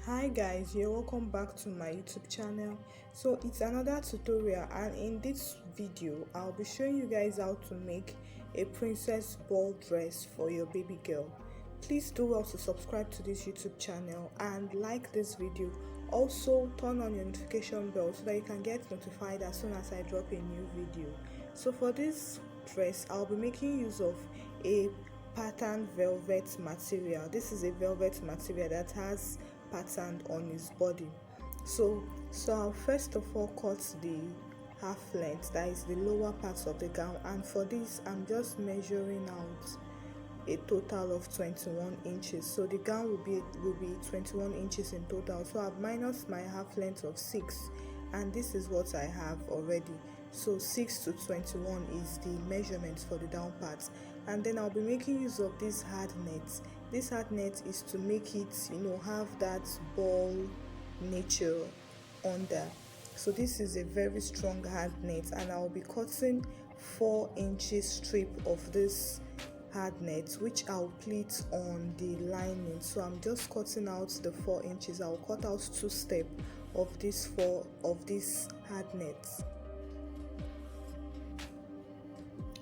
Hi guys, you're welcome back to my YouTube channel. So it's another tutorial, and in this video I'll be showing you guys how to make a princess ball dress for your baby girl. Please do well to subscribe to this YouTube channel and like this video. Also turn on your notification bell so that you can get notified as soon as I drop a new video. So for this dress I'll be making use of a patterned velvet material. This is a velvet material that has patterned on his body. So I'll first of all cut the half length, that is the lower part of the gown, and for this I'm just measuring out a total of 21 inches. So the gown will be 21 inches in total. So I've minus my half length of 6, and this is what I have already. So 6 to 21 is the measurement for the down part. And then I'll be making use of this hard net. This hard net is to make it, have that ball nature under. So this is a very strong hard net, and I'll be cutting 4 inches strip of this hard net, which I'll pleat on the lining. So I'm just cutting out the 4 inches. I'll cut out 2 steps of this hard net.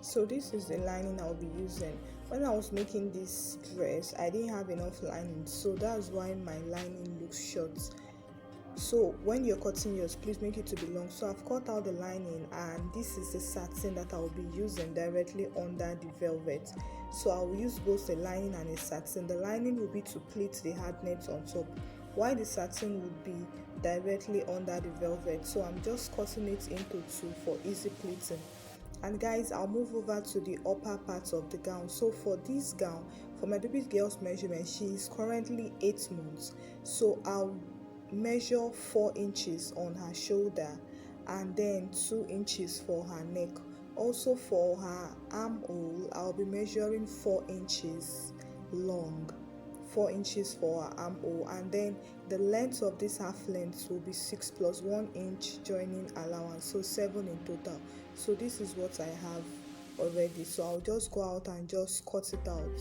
So this is the lining I'll be using. When I was making this dress, I didn't have enough lining, so that's why my lining looks short. So when you're cutting yours, please make it to be long. So I've cut out the lining, and this is the satin that I'll be using directly under the velvet. So I'll use both the lining and a satin. The lining will be to pleat the hard net on top, while the satin would be directly under the velvet. So I'm just cutting it into 2 for easy pleating. And guys, I'll move over to the upper part of the gown. So for this gown, for my baby girl's measurement, she is currently 8 months. So I'll measure 4 inches on her shoulder, and then 2 inches for her neck. Also for her armhole, I'll be measuring 4 inches long. 4 inches for her armhole, and then the length of this half length will be 6 plus 1 inch joining allowance, so 7 in total. So this is what I have already. So I'll just go out and just cut it out.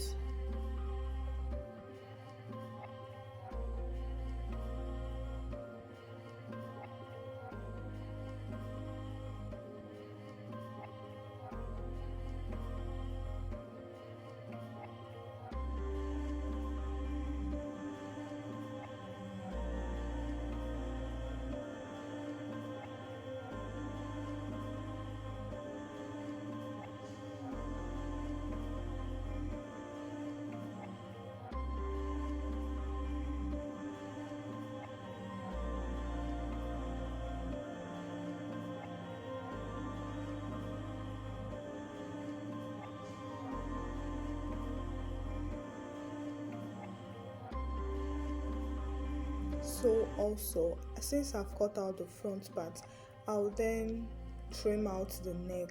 So also, since I've cut out the front part, I'll then trim out the neck.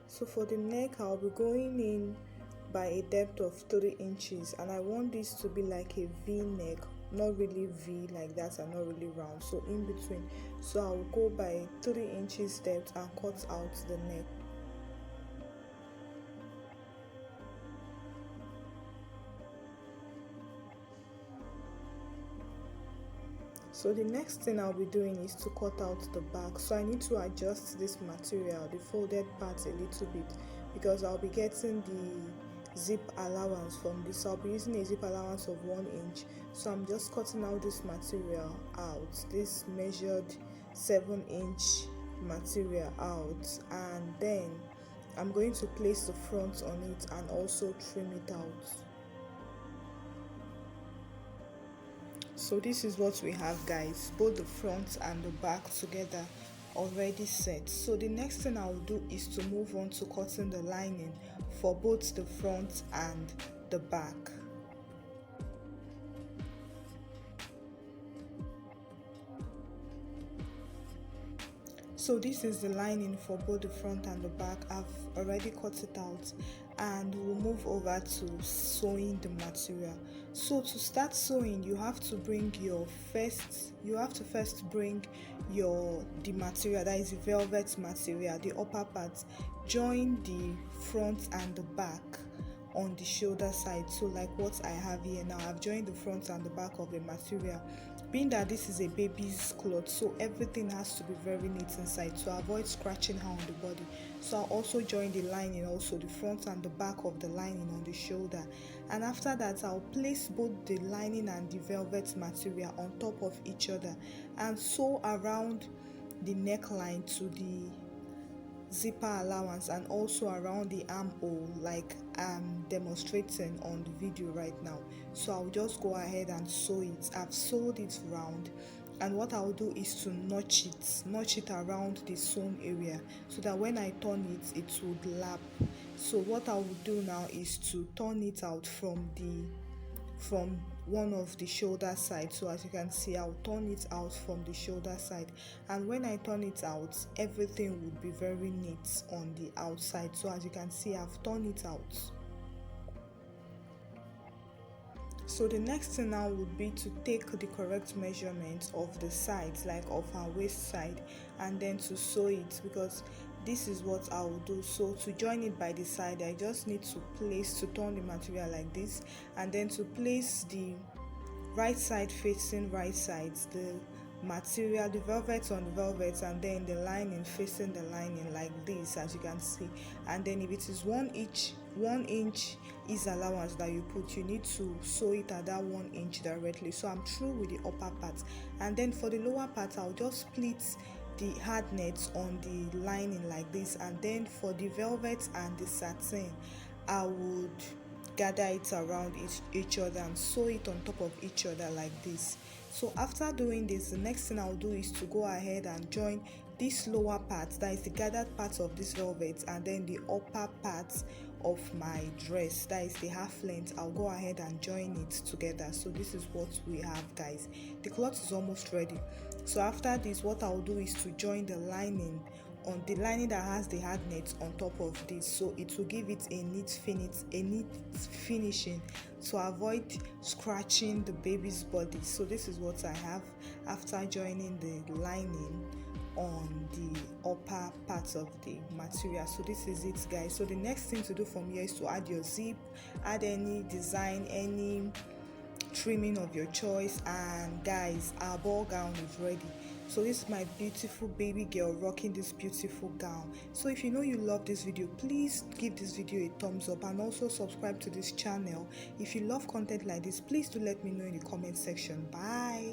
So for the neck, I'll be going in by a depth of 3 inches, and I want this to be like a V neck, not really V like that and not really round, so in between. So I'll go by 3 inches depth and cut out the neck. So the next thing I'll be doing is to cut out the back. So I need to adjust this material, the folded part, a little bit, because I'll be getting the zip allowance from this. I'll be using a zip allowance of 1 inch. So I'm just cutting out this material out, this measured 7-inch material out, and then I'm going to place the front on it and also trim it out. So this is what we have, guys, both the front and the back together already set. So the next thing I'll do is to move on to cutting the lining for both the front and the back. So this is the lining for both the front and the back. I've already cut it out, and we'll move over to sewing the material. So to start sewing, you have to first bring the material, that is the velvet material, the upper part, join the front and the back on the shoulder side. So like what I have here now, I've joined the front and the back of the material. Being that this is a baby's cloth, so everything has to be very neat inside to avoid scratching her on the body. So I'll also join the lining, also the front and the back of the lining on the shoulder. And after that, I'll place both the lining and the velvet material on top of each other and sew around the neckline to the zipper allowance, and also around the armhole like I'm demonstrating on the video right now. So I'll just go ahead and sew it. I've sewed it round, and what I'll do is to notch it around the sewn area so that when I turn it, it would lap. So what I will do now is to turn it out from one of the shoulder side. So as you can see, I'll turn it out from the shoulder side, and when I turn it out, everything would be very neat on the outside. So as you can see, I've turned it out. So the next thing now would be to take the correct measurement of the sides, like of our waist side, and then to sew it, because this is what I will do. So to join it by the side, I just need to turn the material like this, and then to place the right side facing right sides, the material, the velvet on the velvet, and then the lining facing the lining like this, as you can see. And then if it is 1 inch is allowance that you put, you need to sew it at that 1 inch directly. So I'm through with the upper part, and then for the lower part, I'll just split the hard nets on the lining like this, and then for the velvet and the satin, I would gather it around each other and sew it on top of each other like this. So after doing this, the next thing I'll do is to go ahead and join this lower part, that is the gathered part of this velvet, and then the upper part of my dress, that is the half length. I'll go ahead and join it together. So this is what we have, guys. The cloth is almost ready. So after this, what I'll do is to join the lining on the lining that has the hard net on top of this, so it will give it a neat finishing to avoid scratching the baby's body. So this is what I have after joining the lining on the upper parts of the material. So this is it, guys. So the next thing to do from here is to add your zip, add any design, any trimming of your choice, and guys, our ball gown is ready. So this is my beautiful baby girl rocking this beautiful gown. So if you know you love this video, please give this video a thumbs up, and also subscribe to this channel. If you love content like this, please do let me know in the comment section. Bye.